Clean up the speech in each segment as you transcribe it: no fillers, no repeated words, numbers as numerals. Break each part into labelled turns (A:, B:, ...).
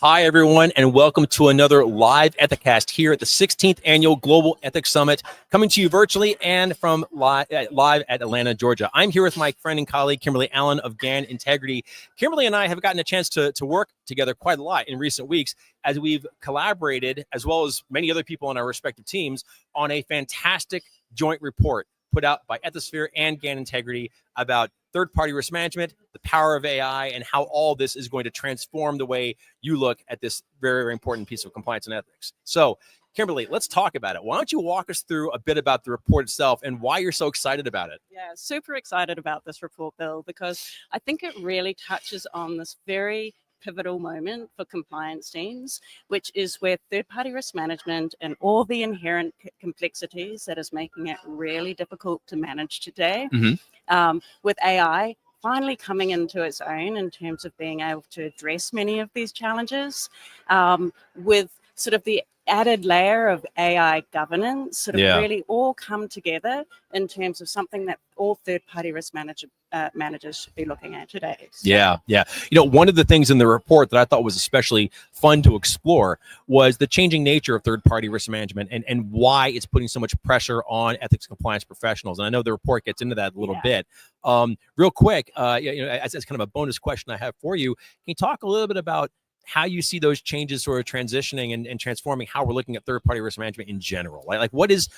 A: Hi, everyone, and welcome to another live Ethicast here at the 16th Annual Global Ethics Summit, coming to you virtually and from live at Atlanta, Georgia. I'm here with my friend and colleague, Kimberly Allen of GAN Integrity. Kimberly and I have gotten a chance to work together quite a lot in recent weeks as we've collaborated, as well as many other people on our respective teams, on a fantastic joint report put out by Ethisphere and GAN Integrity about third-party risk management, the power of AI, and how all this is going to transform the way you look at this very, very important piece of compliance and ethics. So, Kimberly, let's talk about it. Why don't you walk us through a bit about the report itself and why you're so excited about it?
B: Yeah, super excited about this report, Bill, because I think it really touches on this very pivotal moment for compliance teams, which is where third-party risk management and all the inherent complexities that is making it really difficult to manage today. With AI finally coming into its own in terms of being able to address many of these challenges, with sort of the added layer of AI governance sort of really all come together in terms of something that all third-party risk managers should be looking at today. So.
A: Yeah. You know, one of the things in the report that I thought was especially fun to explore was the changing nature of third-party risk management and why it's putting so much pressure on ethics compliance professionals. And I know the report gets into that a little bit. Real quick, as kind of a bonus question I have for you, can you talk a little bit about how you see those changes sort of transitioning and transforming how we're looking at third-party risk management in general? Like what is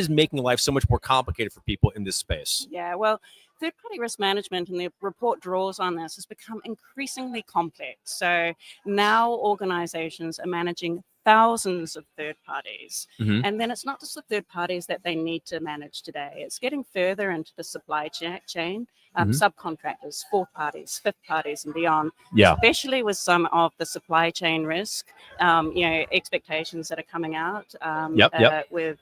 A: making life so much more complicated for people in this space?
B: Yeah, well, third-party risk management, and the report draws on this, has become increasingly complex. So now organizations are managing thousands of third parties. And then it's not just the third parties that they need to manage today. It's getting further into the supply chain, subcontractors, fourth parties, fifth parties, and beyond, especially with some of the supply chain risk, expectations that are coming out with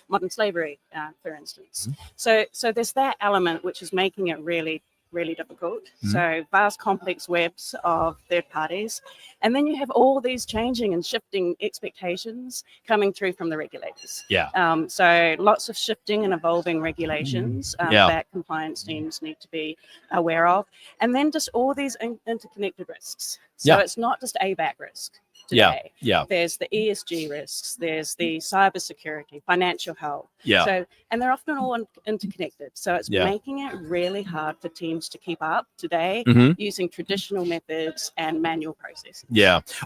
B: modern slavery, for instance. So there's that element which is making it really difficult. So vast complex webs of third parties. And then you have all these changing and shifting expectations coming through from the regulators. So lots of shifting and evolving regulations that compliance teams need to be aware of. And then just all these interconnected risks. So it's not just ABAC risk today. There's the ESG risks, there's the cybersecurity, financial health. So, and they're often all interconnected. So it's making it really hard for teams to keep up today using traditional methods and manual processes.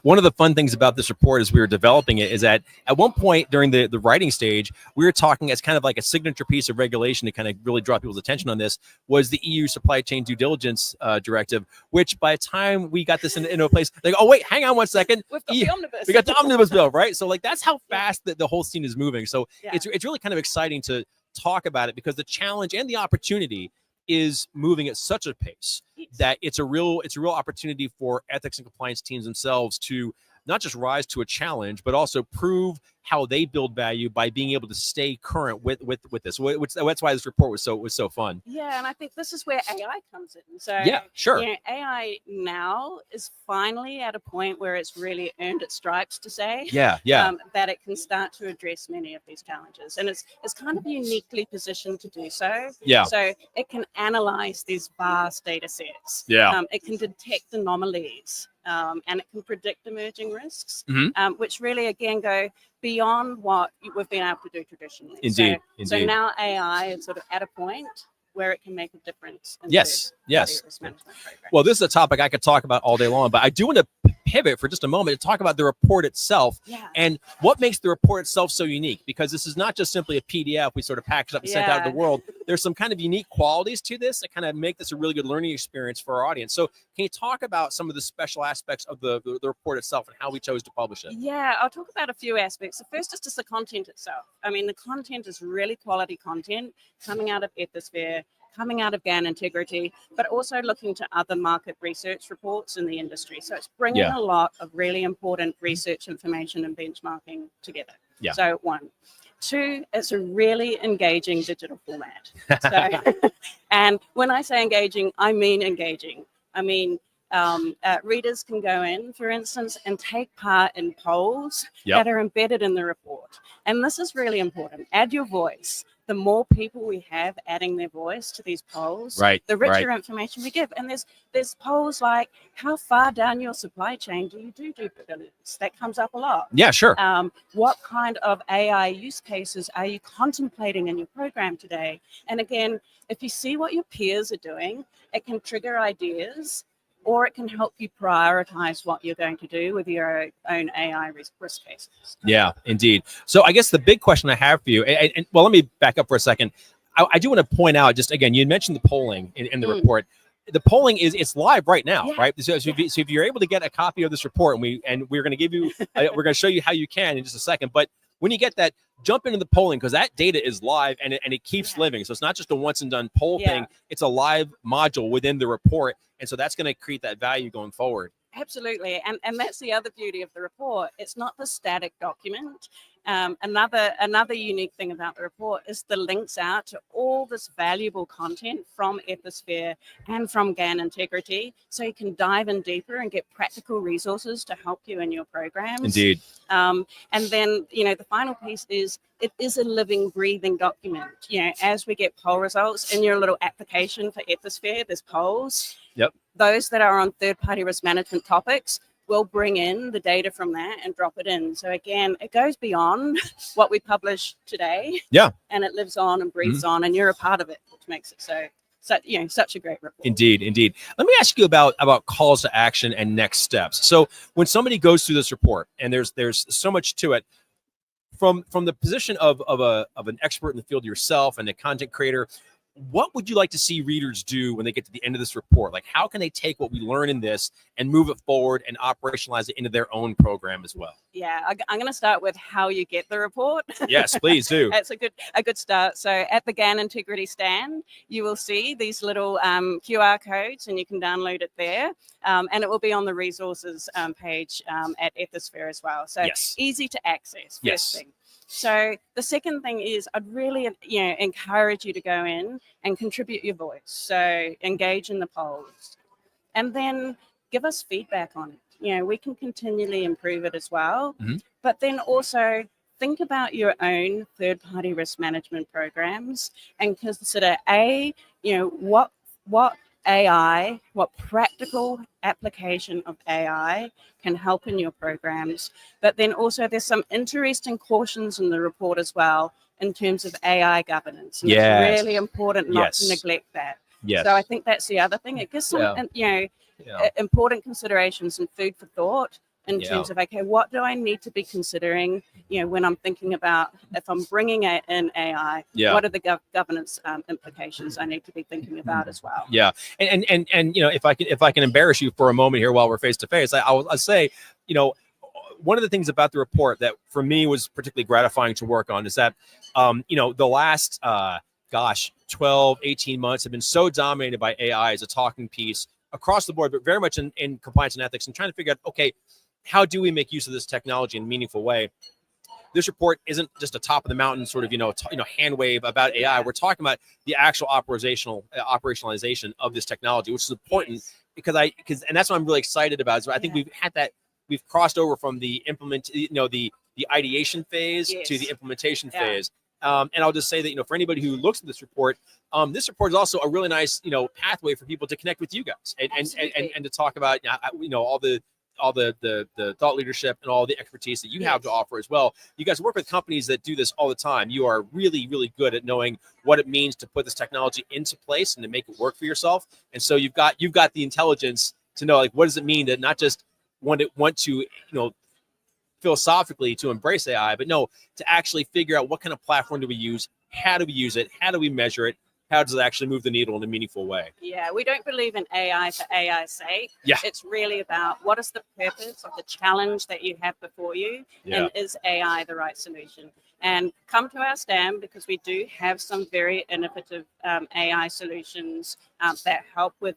A: One of the fun things about this report as we were developing it is that at one point during the writing stage, we were talking as kind of like a signature piece of regulation to kind of really draw people's attention on this was the EU supply chain due diligence directive, which by the time we got this into a place, like, oh, wait, hang on one second.
B: The omnibus.
A: We got the omnibus bill, right? So like that's how fast the whole scene is moving. So it's really kind of exciting to talk about it because the challenge and the opportunity is moving at such a pace that it's a real opportunity for ethics and compliance teams themselves to not just rise to a challenge, but also prove how they build value by being able to stay current with this. That's why this report was so fun.
B: Yeah, and I think this is where AI comes in. So AI now is finally at a point where it's really earned its stripes to say that it can start to address many of these challenges, and it's kind of uniquely positioned to do so. So it can analyze these vast data sets. It can detect anomalies. And it can predict emerging risks, which really, again, go beyond what we've been able to do traditionally.
A: Indeed.
B: So now AI is sort of at a point where it can make a difference. In
A: Yes.
B: risk management program.
A: Well, this is a topic I could talk about all day long, but I do want to pivot for just a moment to talk about the report itself and what makes the report itself so unique, because this is not just simply a PDF we sort of packaged up and sent out to the world. There's some kind of unique qualities to this that kind of make this a really good learning experience for our audience. So can you talk about some of the special aspects of the report itself and how we chose to publish it?
B: Yeah, I'll talk about a few aspects. The first is just the content itself. I mean, the content is really quality content coming out of Ethisphere, coming out of GAN Integrity, but also looking to other market research reports in the industry. So it's bringing a lot of really important research information and benchmarking together. So one. Two, it's a really engaging digital format. So, and when I say engaging, I mean engaging. I mean, readers can go in, for instance, and take part in polls
A: Yep.
B: that are embedded in the report. And this is really important. Add your voice. The more people we have adding their voice to these polls,
A: Right,
B: the richer
A: right.
B: information we give. And there's polls like, how far down your supply chain do you do due diligence? That comes up a lot.
A: Yeah, sure.
B: What kind of AI use cases are you contemplating in your program today? And again, if you see what your peers are doing, it can trigger ideas, or it can help you prioritize what you're going to do with your own AI risk cases.
A: Yeah, indeed. So I guess the big question I have for you, and well, let me back up for a second. I do want to point out, just again, you mentioned the polling in the report. The polling it's live right now, right? So if you're able to get a copy of this report, and we're going to give you, we're going to show you how you can in just a second. But when you get that, jump into the polling, because that data is live and it keeps living. So it's not just a once and done poll thing. It's a live module within the report. And so that's going to create that value going forward.
B: Absolutely. And that's the other beauty of the report. It's not the static document. Another unique thing about the report is the links out to all this valuable content from Ethisphere and from GAN Integrity, so you can dive in deeper and get practical resources to help you in your programs.
A: Indeed.
B: And then, the final piece is it is a living, breathing document. As we get poll results in your little application for Ethisphere, there's polls.
A: Yep.
B: Those that are on third-party risk management topics, we'll bring in the data from that and drop it in. So again, it goes beyond what we publish today.
A: Yeah.
B: And it lives on and breathes on, and you're a part of it, which makes it such a great report.
A: Indeed. Let me ask you about calls to action and next steps. So when somebody goes through this report, and there's so much to it, from the position of an expert in the field yourself and a content creator, what would you like to see readers do when they get to the end of this report? Like, how can they take what we learn in this and move it forward and operationalize it into their own program as well?
B: Yeah, I'm going to start with how you get the report.
A: Yes, please do.
B: That's a good start. So at the GAN Integrity stand, you will see these little QR codes, and you can download it there. And it will be on the resources page at Ethisphere as well. So easy to access. First thing. So the second thing is, I'd really, encourage you to go in and contribute your voice. So engage in the polls, and then give us feedback on it. We can continually improve it as well. But then also think about your own third-party risk management programs and consider what practical application of AI can help in your programs. But then also there's some interesting cautions in the report as well in terms of AI governance. And it's really important not to neglect that. So I think that's the other thing. It gives some important considerations and food for thought in terms of, okay, what do I need to be considering, when I'm thinking about, if I'm bringing in AI, what are the governance implications I need to be thinking about as well?
A: Yeah. And if I can embarrass you for a moment here while we're face to face, I'll say, one of the things about the report that for me was particularly gratifying to work on is that, the last, 12, 18 months have been so dominated by AI as a talking piece across the board, but very much in compliance and ethics, and trying to figure out, okay, how do we make use of this technology in a meaningful way? This report isn't just a top of the mountain sort of, hand wave about AI. We're talking about the actual operationalization of this technology, which is important because that's what I'm really excited about. So I think we've crossed over from the the ideation phase to the implementation phase. And I'll just say that, for anybody who looks at this report is also a really nice, pathway for people to connect with you guys and to talk about, all the thought leadership and all the expertise that you have to offer as well. You guys work with companies that do this all the time. You are really, really good at knowing what it means to put this technology into place and to make it work for yourself. And so you've got the intelligence to know, like, what does it mean to not just want to, philosophically to embrace AI, but to actually figure out what kind of platform do we use, how do we use it, how do we measure it, how does it actually move the needle in a meaningful way?
B: Yeah, we don't believe in AI for AI's sake.
A: Yeah.
B: It's really about what is the purpose of the challenge that you have before you, and is AI the right solution? And come to our stand, because we do have some very innovative AI solutions that help with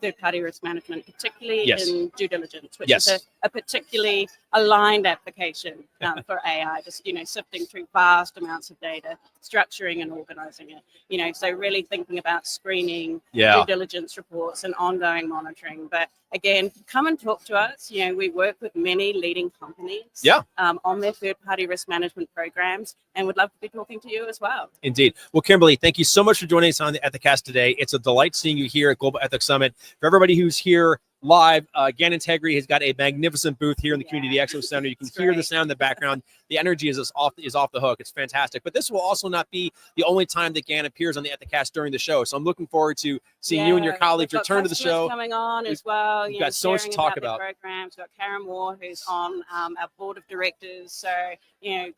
B: third-party risk management, particularly
A: Yes.
B: in due diligence, which
A: Yes.
B: is a particularly aligned application for AI, just, sifting through vast amounts of data, structuring and organizing it, so really thinking about screening, due diligence reports and ongoing monitoring. But again, come and talk to us. We work with many leading companies on their third-party risk management programs, and would love to be talking to you as well.
A: Indeed. Well, Kimberly, thank you so much for joining us on the Ethicast today. It's a delight seeing you here at Global Ethics Summit. For everybody who's here live, GAN Integrity has got a magnificent booth here in the Community Expo Center. You can hear the sound in the background. The energy is off the hook. It's fantastic. But this will also not be the only time that GAN appears on the Ethicast during the show. So I'm looking forward to seeing you and your colleagues return to the show.
B: Coming on as well.
A: We've got so much to talk about.
B: Programs. We've got Karen Moore, who's on our board of directors. So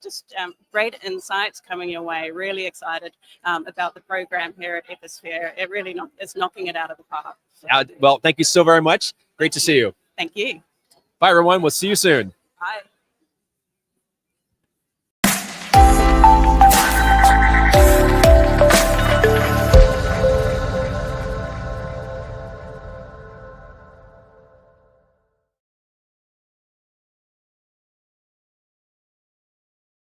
B: just great insights coming your way. Really excited about the program here at Ethisphere. It really is knocking it out of the park. So.
A: Well, thank you so very much. Great to see you.
B: Thank you.
A: Bye, everyone. We'll see you soon.
B: Bye.